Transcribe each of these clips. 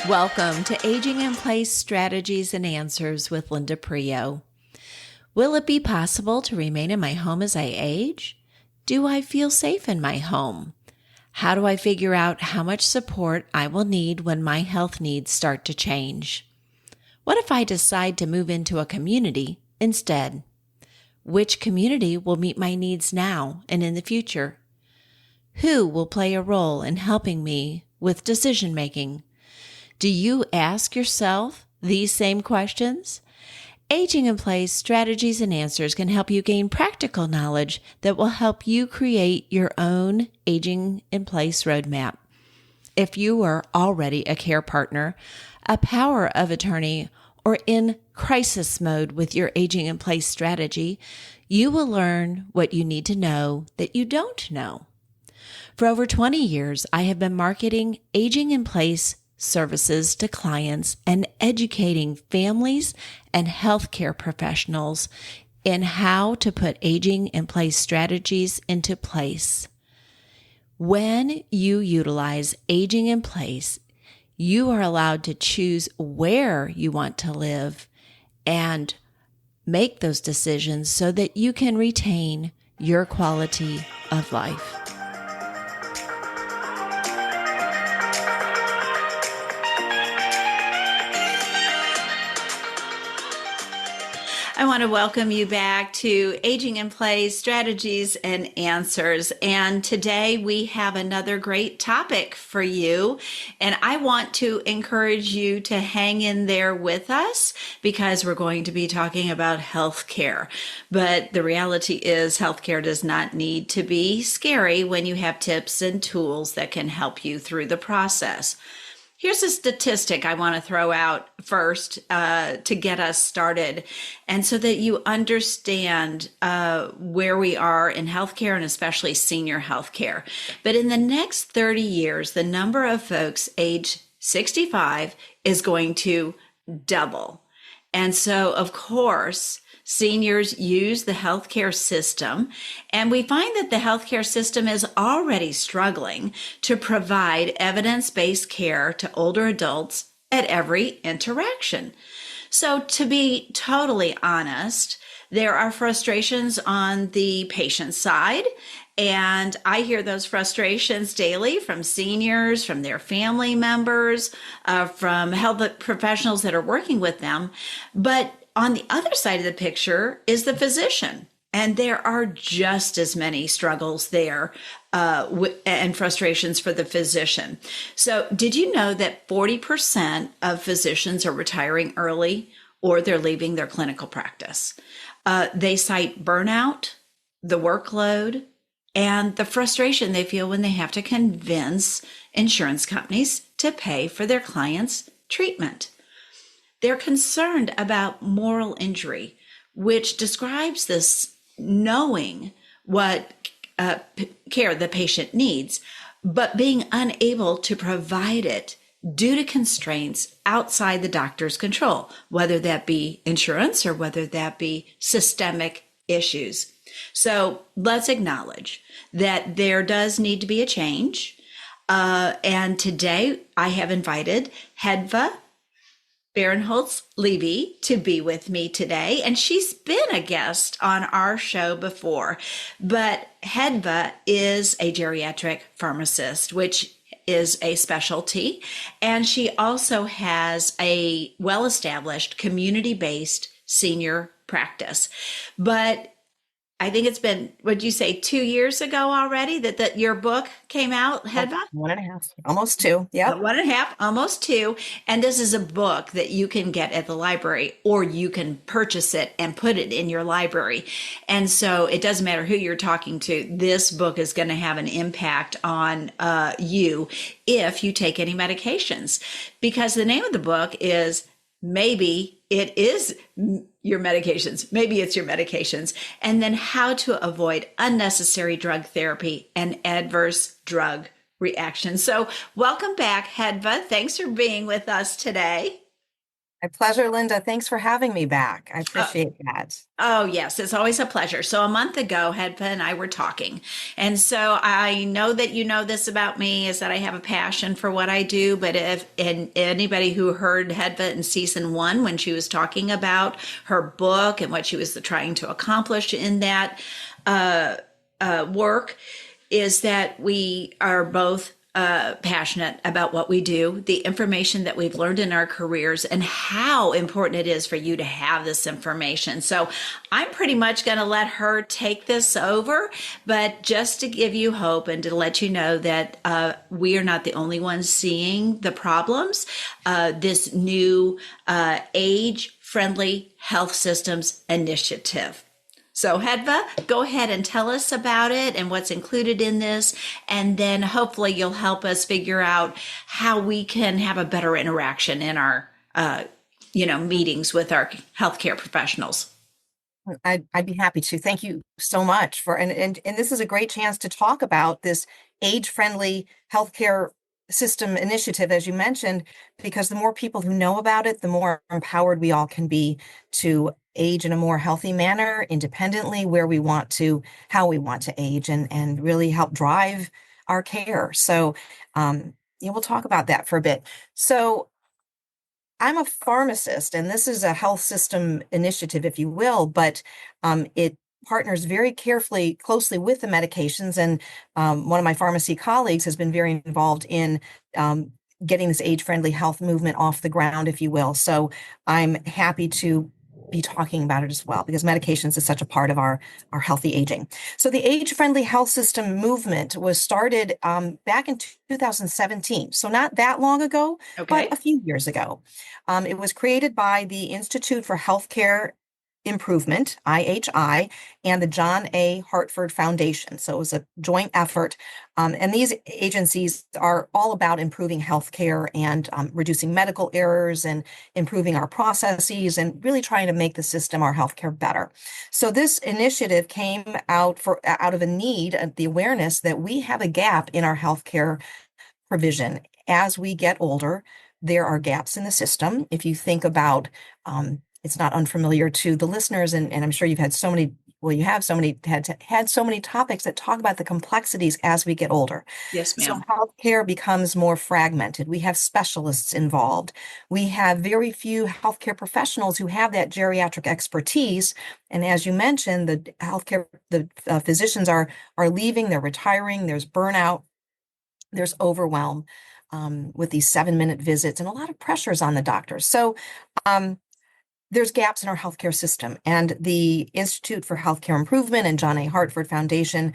Welcome to Aging in Place Strategies and Answers with Linda Priaulx. Will it be possible to remain in my home as I age? Do I feel safe in my home? How do I figure out how much support I will need when my health needs start to change? What if I decide to move into a community instead? Which community will meet my needs now and in the future? Who will play a role in helping me with decision making? Do you ask yourself these same questions? Aging in Place Strategies and Answers can help you gain practical knowledge that will help you create your own Aging in Place roadmap. If you are already a care partner, a power of attorney, or in crisis mode with your Aging in Place strategy, you will learn what you need to know that you don't know. For over 20 years, I have been marketing Aging in Place services to clients and educating families and healthcare professionals in how to put aging in place strategies into place. When you utilize aging in place, you are allowed to choose where you want to live and make those decisions so that you can retain your quality of life. I want to welcome you back to Aging in Place Strategies and Answers. And today we have another great topic for you. And I want to encourage you to hang in there with us because we're going to be talking about healthcare. But the reality is healthcare does not need to be scary when you have tips and tools that can help you through the process. Here's a statistic I want to throw out first to get us started, and so that you understand where we are in healthcare and especially senior healthcare. But in the next 30 years, the number of folks age 65 is going to double. And so, of course, seniors use the healthcare system, and we find that the healthcare system is already struggling to provide evidence-based care to older adults at every interaction. So to be totally honest, there are frustrations on the patient side, and I hear those frustrations daily from seniors, from their family members, from health professionals that are working with them. But on the other side of the picture is the physician, and there are just as many struggles there and frustrations for the physician. So did you know that 40% of physicians are retiring early or they're leaving their clinical practice? They cite burnout, the workload, and the frustration they feel when they have to convince insurance companies to pay for their clients' treatment. They're concerned about moral injury, which describes this knowing what care the patient needs, but being unable to provide it due to constraints outside the doctor's control, whether that be insurance or whether that be systemic issues. So let's acknowledge that there does need to be a change. And today I have invited Hedva Barenholtz Levy to be with me today, and she's been a guest on our show before. But Hedva is a geriatric pharmacist, which is a specialty, and she also has a well-established community-based senior practice. But I think it's been, what'd you say, 2 years ago already that your book came out, Hedva? 1.5, almost 2. Yeah. 1.5, almost 2. And this is a book that you can get at the library, or you can purchase it and put it in your library. And so it doesn't matter who you're talking to. This book is going to have an impact on you if you take any medications, because the name of the book is Maybe It Is Your Medications. Maybe it's your medications. And then how to avoid unnecessary drug therapy and adverse drug reactions. So welcome back, Hedva. Thanks for being with us today. My pleasure, Linda. Thanks for having me back. I Uh, appreciate that. Oh, yes, it's always a pleasure. So, a month ago, Hedva and I were talking. And so, I know that you know this about me is that I have a passion for what I do. But if and anybody who heard Hedva in season one, when she was talking about her book and what she was trying to accomplish in that work, is that we are both passionate about what we do, the information that we've learned in our careers, and how important it is for you to have this information. So I'm pretty much going to let her take this over, but just to give you hope and to let you know that we are not the only ones seeing the problems. This new age friendly health systems initiative. So, Hedva, go ahead and tell us about it and what's included in this. And then hopefully you'll help us figure out how we can have a better interaction in our, meetings with our healthcare professionals. I'd be happy to. Thank you so much and this is a great chance to talk about this age-friendly healthcare system initiative, as you mentioned, because the more people who know about it, the more empowered we all can be to age in a more healthy manner, independently, how we want to age, and really help drive our care. So, we'll talk about that for a bit. So, I'm a pharmacist, and this is a health system initiative, if you will, but it partners very closely with the medications. And one of my pharmacy colleagues has been very involved in getting this age-friendly health movement off the ground, if you will. So I'm happy to be talking about it as well, because medications is such a part of our healthy aging. So the age-friendly health system movement was started back in 2017, so not that long ago, but Okay. a few years ago. It was created by the Institute for Healthcare Improvement, IHI, and the John A. Hartford Foundation. So it was a joint effort. And these agencies are all about improving healthcare and reducing medical errors and improving our processes and really trying to make the system, our healthcare, better. So this initiative came out of a need, the awareness that we have a gap in our healthcare provision. As we get older, there are gaps in the system. If you think about, it's not unfamiliar to the listeners, and I'm sure you've had so many, well, you have so many, had so many topics that talk about the complexities as we get older. Yes, So ma'am. healthcare becomes more fragmented. We have specialists involved. We have very few healthcare professionals who have that geriatric expertise. And as you mentioned, the physicians are leaving, they're retiring, there's burnout, there's overwhelm with these 7-minute visits, and a lot of pressures on the doctors. So um, there's gaps in our healthcare system. And the Institute for Healthcare Improvement and John A. Hartford Foundation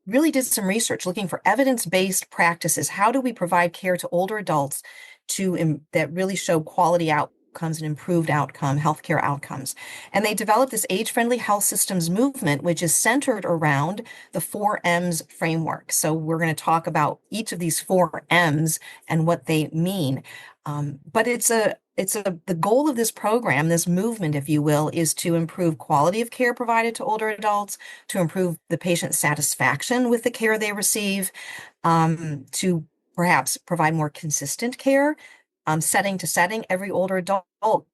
really did some research looking for evidence-based practices. How do we provide care to older adults that really show quality outcomes and improved healthcare outcomes? And they developed this age-friendly health systems movement, which is centered around the 4Ms framework. So we're going to talk about each of these 4Ms and what they mean. But the goal of this program, this movement, if you will, is to improve quality of care provided to older adults, to improve the patient satisfaction with the care they receive, to perhaps provide more consistent care, setting to setting. Every older adult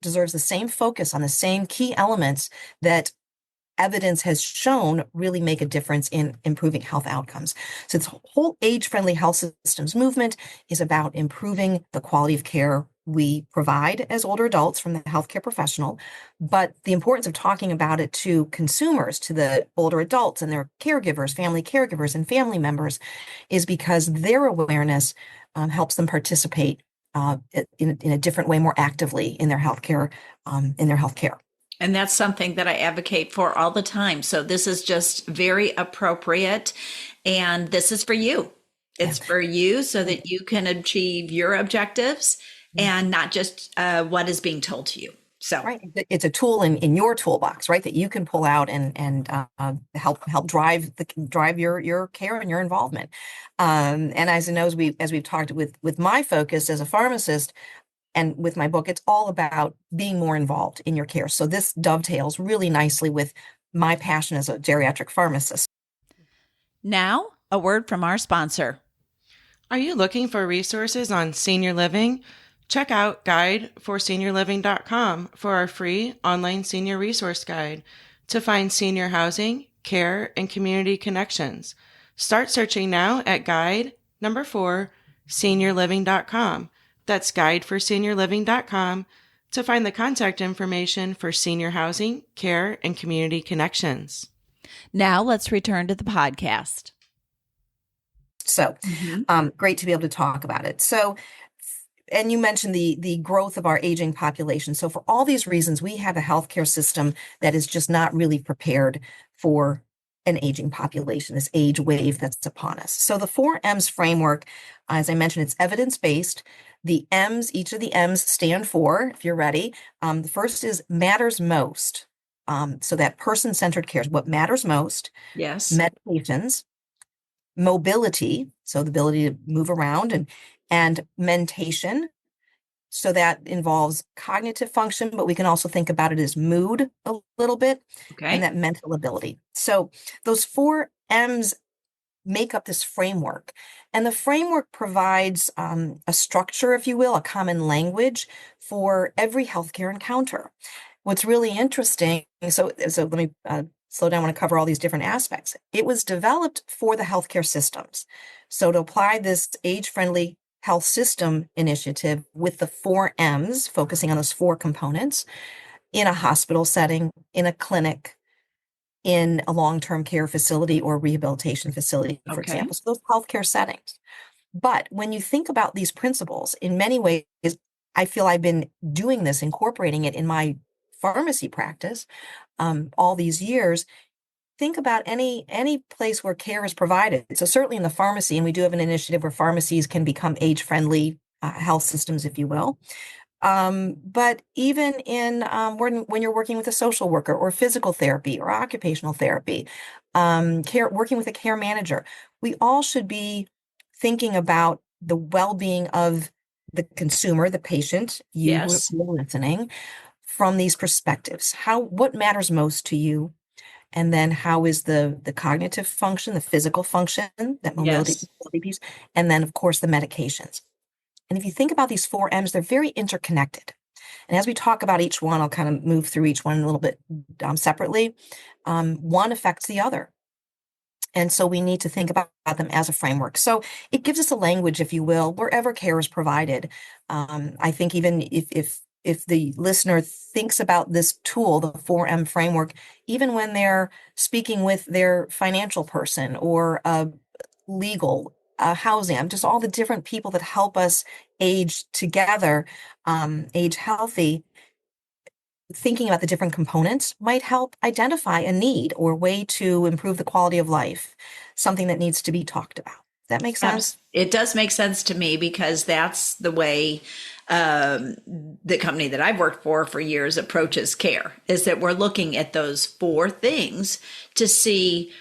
deserves the same focus on the same key elements that evidence has shown really make a difference in improving health outcomes. So this whole age-friendly health systems movement is about improving the quality of care we provide as older adults from the healthcare professional, but the importance of talking about it to consumers, to the older adults and their caregivers, family caregivers, and family members, is because their awareness helps them participate in a different way, more actively in their healthcare, And that's something that I advocate for all the time. So this is just very appropriate. And this is for you. It's for you so that you can achieve your objectives and not just what is being told to you. So Right. It's a tool in your toolbox, right, that you can pull out and help drive your care and your involvement. And as I know, as we've talked with my focus as a pharmacist and with my book, it's all about being more involved in your care. So this dovetails really nicely with my passion as a geriatric pharmacist. now a word from our sponsor. Are you looking for resources on senior living, Check out guideforseniorliving.com for our free online senior resource guide to find senior housing, care, and community connections. Start searching now at guide number 4 seniorliving.com. That's guideforseniorliving.com to find the contact information for senior housing, care, and community connections. Now let's return to the podcast. So, great to be able to talk about it. So, and you mentioned the growth of our aging population. So for all these reasons, we have a healthcare system that is just not really prepared for an aging population, this age wave that's upon us. So the 4M's framework, as I mentioned, it's evidence-based. The M's, each of the M's stand for, if you're ready, the first is matters most. So that person-centered care is what matters most. Yes. Medications, mobility, so the ability to move around, and mentation. So that involves cognitive function, but we can also think about it as mood a little bit, and that mental ability. So those 4M's make up this framework. And the framework provides a structure, if you will, a common language for every healthcare encounter. What's really interesting, so let me slow down. I want to cover all these different aspects. It was developed for the healthcare systems. So to apply this age-friendly health system initiative with the 4M's, focusing on those 4 components in a hospital setting, in a clinic, in a long-term care facility or rehabilitation facility, for example, so those healthcare settings. But when you think about these principles, in many ways, I feel I've been doing this, incorporating it in my pharmacy practice all these years. Think about any place where care is provided. So certainly in the pharmacy, and we do have an initiative where pharmacies can become age-friendly health systems, if you will. But even in when you're working with a social worker or physical therapy or occupational therapy, working with a care manager, we all should be thinking about the well-being of the consumer, the patient, you who are listening, from these perspectives. What matters most to you? And then how is the cognitive function, the physical function, that mobility piece, and then of course the medications. And if you think about these 4M's, they're very interconnected. And as we talk about each one, I'll kind of move through each one a little bit separately. One affects the other. And so we need to think about them as a framework. So it gives us a language, if you will, wherever care is provided. I think even if the listener thinks about this tool, the 4M framework, even when they're speaking with their financial person or legal, housing, just all the different people that help us age together, age healthy, thinking about the different components might help identify a need or way to improve the quality of life, something that needs to be talked about. Does that make sense? It does make sense to me, because that's the way the company that I've worked for years approaches care, is that we're looking at those 4 things to see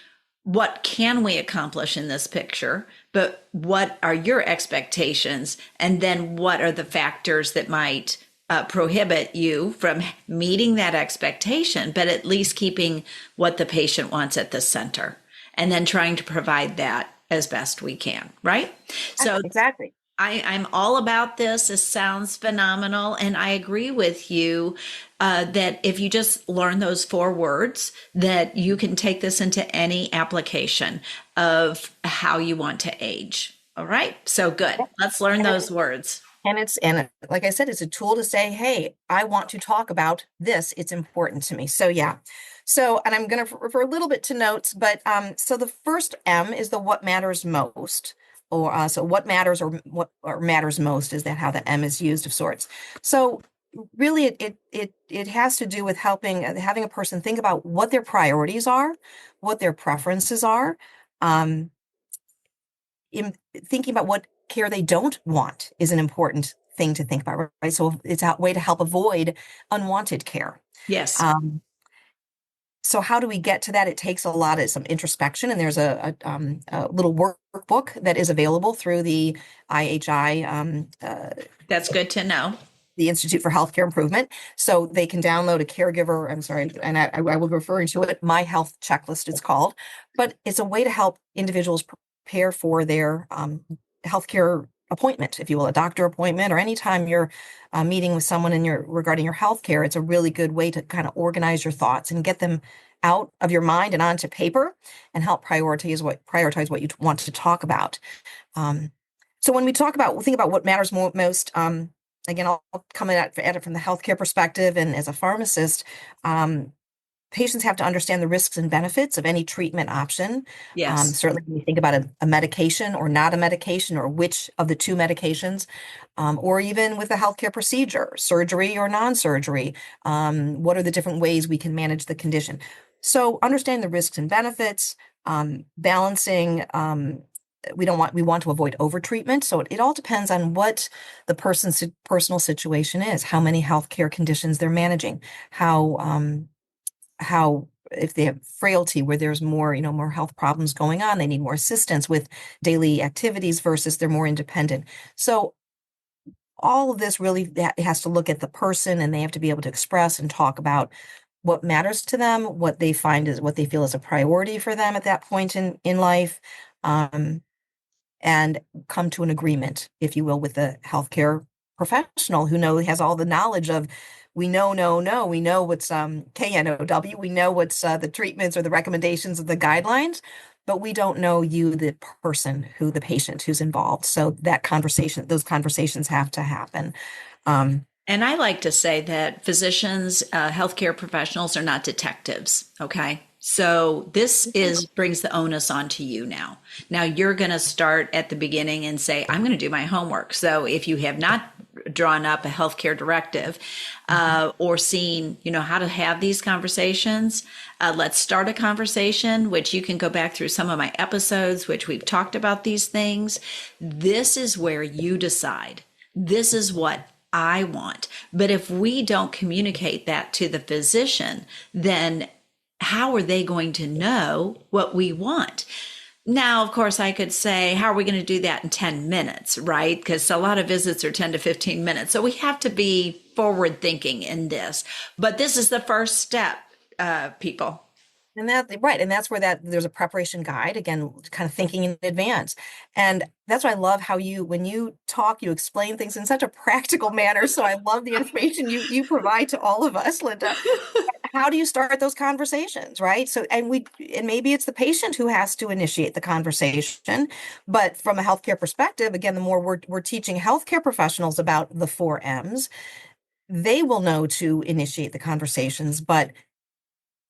what can we accomplish in this picture, but what are your expectations? And then what are the factors that might prohibit you from meeting that expectation, but at least keeping what the patient wants at the center, and then trying to provide that as best we can, right? So exactly. I'm all about this. This sounds phenomenal. And I agree with you that if you just learn those 4 words, that you can take this into any application of how you want to age. All right. So good. Let's learn those words. And like I said, it's a tool to say, hey, I want to talk about this. It's important to me. So yeah. So, and I'm going to refer a little bit to notes, but so the first M is the what matters most. Or so what matters, or what matters most, is that how the M is used of sorts. So really it has to do with having a person think about what their priorities are, what their preferences are, in thinking about what care they don't want is an important thing to think about, right? So it's a way to help avoid unwanted care. Yes. So how do we get to that? It takes a lot of some introspection, and there's a little workbook that is available through the IHI. That's good to know. The Institute for Healthcare Improvement. So they can download a caregiver, I'm sorry, and I will be referring to it, My Health Checklist it's called, but it's a way to help individuals prepare for their healthcare appointment, if you will, a doctor appointment, or anytime you're meeting with someone regarding your health care, it's a really good way to kind of organize your thoughts and get them out of your mind and onto paper and help prioritize what you want to talk about. Um, so when we think about what matters most, again, I'll come at it from the healthcare perspective, and as a pharmacist, patients have to understand the risks and benefits of any treatment option. Yes. Certainly, when you think about a medication or not a medication, or which of the two medications, or even with a healthcare procedure, surgery or non-surgery, what are the different ways we can manage the condition? So understanding the risks and benefits, balancing, we want to avoid overtreatment. So it all depends on what the person's personal situation is, how many healthcare conditions they're managing, how if they have frailty where there's more health problems going on, they need more assistance with daily activities versus they're more independent. So all of this really has to look at the person, and they have to be able to express and talk about what matters to them, what they feel is a priority for them at that point in life. And come to an agreement, if you will, with the healthcare professional who has all the knowledge of, we know, we know what's KNOW, we know what's the treatments or the recommendations of the guidelines, but we don't know you, the person, the patient who's involved. So those conversations have to happen. And I like to say that physicians, healthcare professionals are not detectives. Okay. So this brings the onus onto you now. Now you're going to start at the beginning and say, I'm going to do my homework. So if you have not drawn up a healthcare directive or seen, how to have these conversations, let's start a conversation, which you can go back through some of my episodes, which we've talked about these things. This is where you decide. This is what I want. But if we don't communicate that to the physician, then how are they going to know what we want? Now, of course, I could say, how are we going to do that in 10 minutes, right? Because a lot of visits are 10 to 15 minutes. So we have to be forward thinking in this. But this is the first step, people. And that's where there's a preparation guide, again, kind of thinking in advance. And that's why I love how when you talk, you explain things in such a practical manner. So I love the information you provide to all of us, Linda. How do you start those conversations, right? So, and maybe it's the patient who has to initiate the conversation, but from a healthcare perspective, again, the more we're teaching healthcare professionals about the 4 M's, they will know to initiate the conversations. But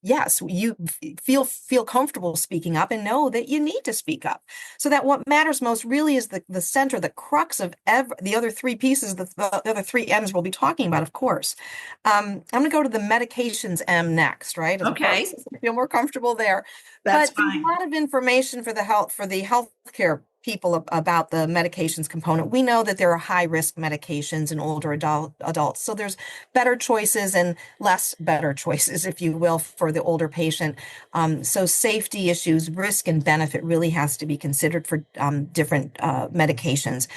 yes, you feel comfortable speaking up and know that you need to speak up. So that what matters most really is the center, the crux of the other three pieces, the other 3 M's we'll be talking about, of course. I'm going to go to the medications M next, right? As Okay. I feel more comfortable there. That's but fine. A lot of information for the healthcare people about the medications component. We know that there are high risk medications in older adults. So there's better choices and less better choices, if you will, for the older patient. So safety issues, risk and benefit really has to be considered for different medications.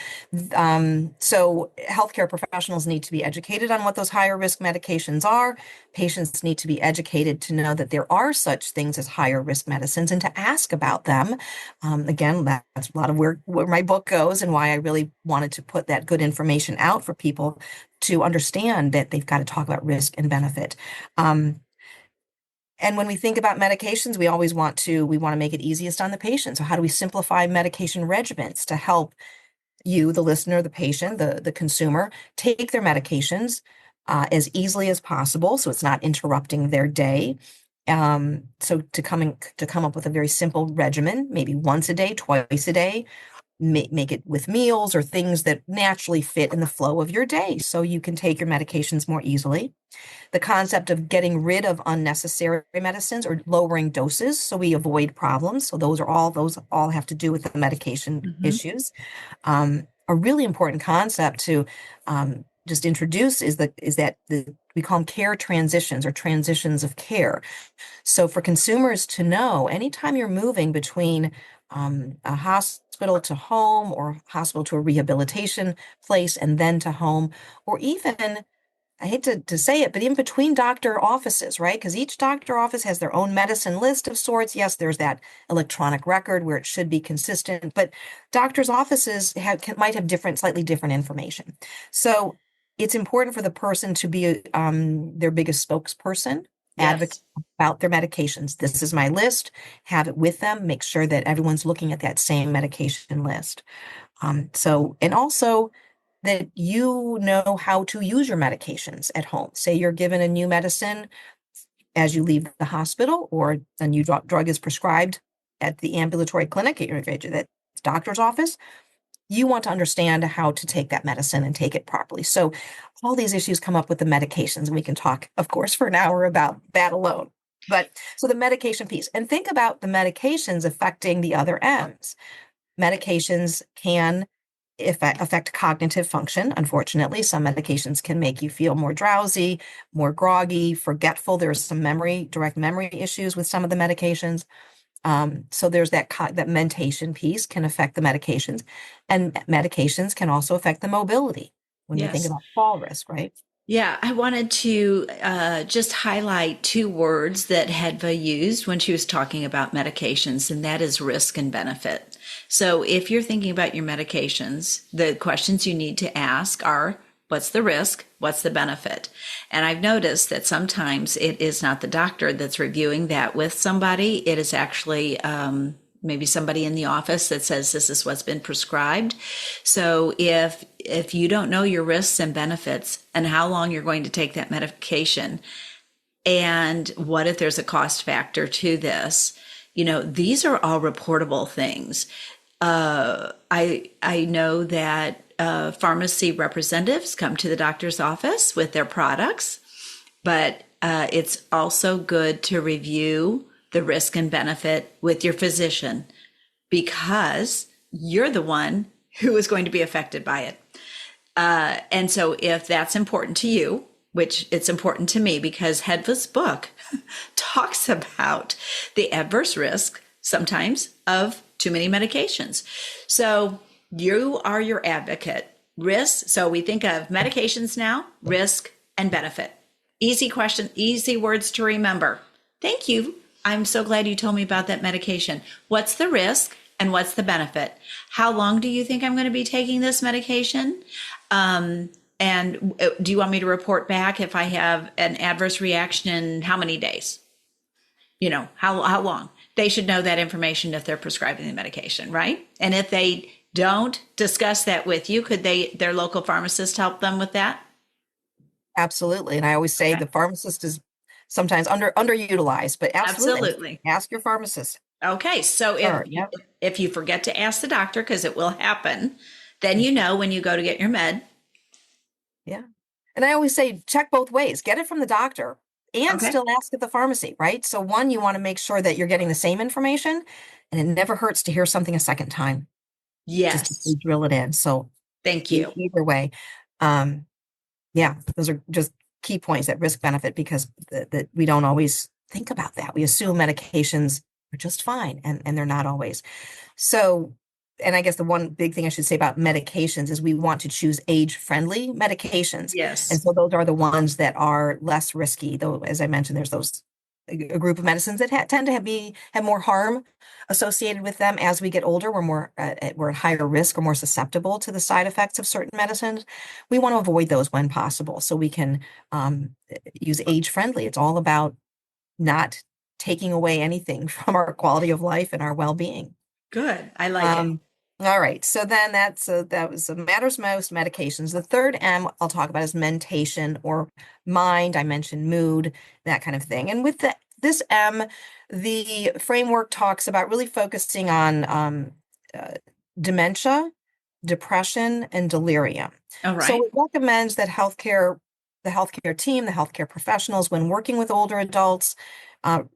So healthcare professionals need to be educated on what those higher risk medications are. Patients need to be educated to know that there are such things as higher risk medicines and to ask about them. Again, that's a lot of where my book goes and why I really wanted to put that good information out for people to understand that they've got to talk about risk and benefit. And when we think about medications, we want to make it easiest on the patient. So how do we simplify medication regimens to help you, the listener, the patient, the consumer, take their medications as easily as possible so it's not interrupting their day? So to come up with a very simple regimen, maybe once a day, twice a day, make it with meals or things that naturally fit in the flow of your day so you can take your medications more easily. The concept of getting rid of unnecessary medicines or lowering doses so we avoid problems. So those all have to do with the medication issues. A really important concept to just introduce is that we call them care transitions or transitions of care. So for consumers to know, anytime you're moving between a hospital to home or hospital to a rehabilitation place and then to home, or even I hate to say it, but in between doctor offices, right? Because each doctor office has their own medicine list of sorts. Yes, there's that electronic record where it should be consistent, but doctors' offices might have slightly different information. So it's important for the person to be their biggest spokesperson, advocate Yes. about their medications. This is my list. Have it with them. Make sure that everyone's looking at that same medication list. And also that you know how to use your medications at home. Say you're given a new medicine as you leave the hospital, or a new drug is prescribed at the ambulatory clinic, at that doctor's office. You want to understand how to take that medicine and take it properly. So all these issues come up with the medications, and we can talk, of course, for an hour about that alone. But so the medication piece, and think about the medications affecting the other M's. Medications can affect cognitive function. Unfortunately, some medications can make you feel more drowsy, more groggy, forgetful. There's some direct memory issues with some of the medications. So there's that mentation piece can affect the medications, and medications can also affect the mobility when we think Yes. about fall risk, right? Yeah, I wanted to just highlight two words that Hedva used when she was talking about medications, and that is risk and benefit. So if you're thinking about your medications, the questions you need to ask are, what's the risk? What's the benefit? And I've noticed that sometimes it is not the doctor that's reviewing that with somebody. It is actually maybe somebody in the office that says this is what's been prescribed. So if you don't know your risks and benefits and how long you're going to take that medication, and what if there's a cost factor to this, these are all reportable things. I know that pharmacy representatives come to the doctor's office with their products, but it's also good to review the risk and benefit with your physician, because you're the one who is going to be affected by it. And so if that's important to you, which it's important to me, because Hedva's book talks about the adverse risk sometimes of too many medications. So you are your advocate. Risk. So we think of medications now, risk and benefit. Easy question, easy words to remember. Thank you. I'm so glad you told me about that medication. What's the risk and what's the benefit? How long do you think I'm going to be taking this medication? And do you want me to report back if I have an adverse reaction in how many days? How long? They should know that information if they're prescribing the medication, right? And if they don't discuss that with you, could their local pharmacist help them with that? Absolutely. And I always say Okay. the pharmacist is sometimes underutilized, but absolutely Absolutely. ask your pharmacist. Okay. So Sure. Yep. if you forget to ask the doctor, because it will happen, then when you go to get your med. Yeah. And I always say, check both ways, get it from the doctor and Okay. still ask at the pharmacy, right? So one, you want to make sure that you're getting the same information, and it never hurts to hear something a second time, just Yes. to drill it in. So Thank you. either way, yeah, those are just key points, that risk benefit, because that we don't always think about that. We assume medications are just fine, and they're not always. So, and I guess the one big thing I should say about medications is we want to choose age-friendly medications. And Yes. so those are the ones that are less risky. Though, as I mentioned, there's a group of medicines that tend to have more harm associated with them. As we get older, we're at higher risk or more susceptible to the side effects of certain medicines. We want to avoid those when possible, so we can use age-friendly. It's all about not taking away anything from our quality of life and our well-being. Good. I like it. All right. So then that was matters most, medications. The third M I'll talk about is mentation or mind. I mentioned mood, that kind of thing. And with this M, the framework talks about really focusing on dementia, depression, and delirium. All So right. it recommends that the healthcare team, the healthcare professionals, when working with older adults,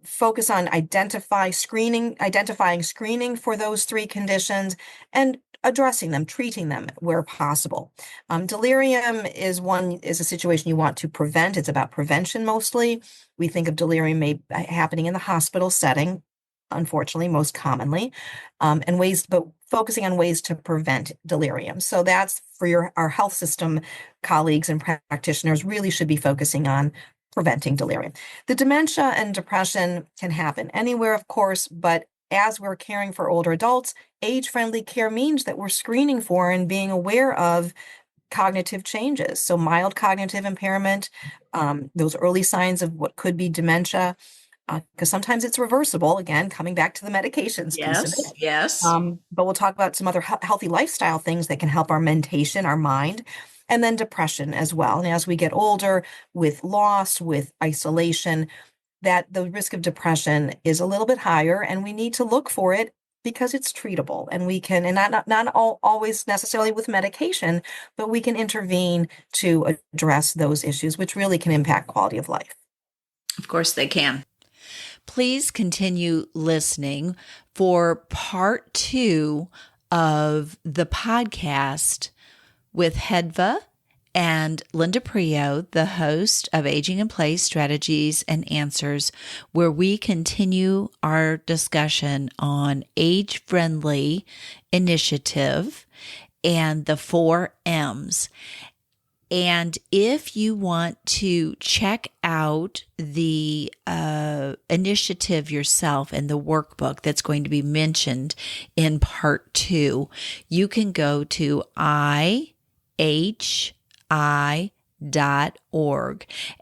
focus on identifying screening for those three conditions and addressing them, treating them where possible. Delirium is a situation you want to prevent. It's about prevention mostly. We think of delirium happening in the hospital setting. unfortunately, most commonly, but focusing on ways to prevent delirium. So that's for our health system colleagues and practitioners really should be focusing on preventing delirium. The dementia and depression can happen anywhere, of course, but as we're caring for older adults, age-friendly care means that we're screening for and being aware of cognitive changes. So mild cognitive impairment, those early signs of what could be dementia, because sometimes it's reversible, again, coming back to the medications piece of it. Yes. But we'll talk about some other healthy lifestyle things that can help our mentation, our mind, and then depression as well. And as we get older, with loss, with isolation, that the risk of depression is a little bit higher, and we need to look for it because it's treatable, and we can, and not always necessarily with medication, but we can intervene to address those issues, which really can impact quality of life. Of course they can. Please continue listening for part 2 of the podcast with Hedva and Linda Priaulx, the host of Aging in Place Strategies and Answers, where we continue our discussion on age-friendly initiative and the 4 M's. And if you want to check out the initiative yourself and the workbook that's going to be mentioned in part 2, you can go to IHI.org,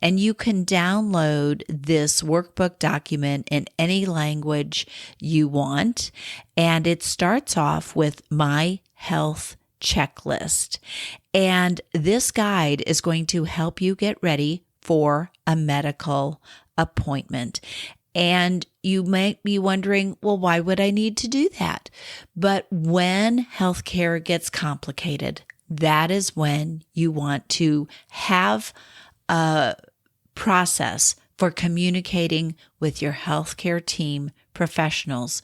and you can download this workbook document in any language you want. And it starts off with My Health Checklist. And this guide is going to help you get ready for a medical appointment. And you might be wondering, well, why would I need to do that? But when healthcare gets complicated, that is when you want to have a process for communicating with your healthcare team professionals.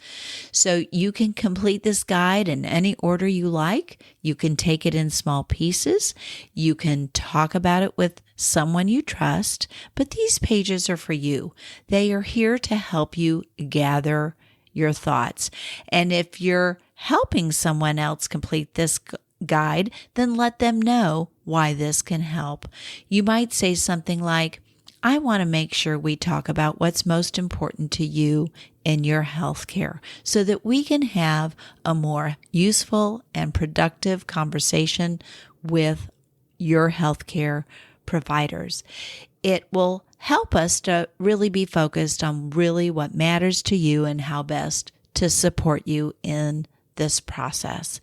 So you can complete this guide in any order you like. You can take it in small pieces. You can talk about it with someone you trust, but these pages are for you. They are here to help you gather your thoughts. And if you're helping someone else complete this guide, then let them know why this can help. You might say something like, I want to make sure we talk about what's most important to you in your healthcare so that we can have a more useful and productive conversation with your healthcare providers. It will help us to really be focused on really what matters to you and how best to support you in this process.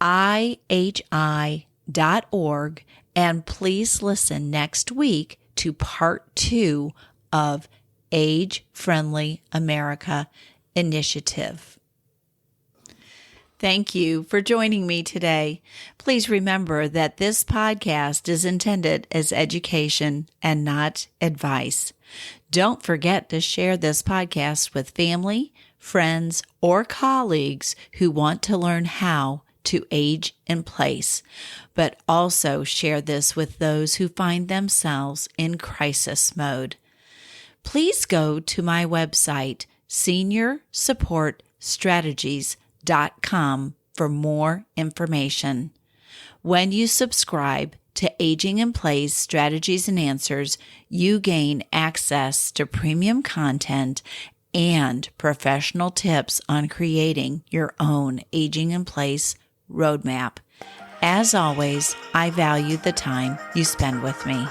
IHI.org, and please listen next week to part 2 of Age-Friendly America Initiative. Thank you for joining me today. Please remember that this podcast is intended as education and not advice. Don't forget to share this podcast with family, friends, or colleagues who want to learn how to age in place, but also share this with those who find themselves in crisis mode. Please go to my website, seniorsupportstrategies.com, for more information. When you subscribe to Aging in Place Strategies and Answers, you gain access to premium content and professional tips on creating your own Aging in Place roadmap. As always, I value the time you spend with me.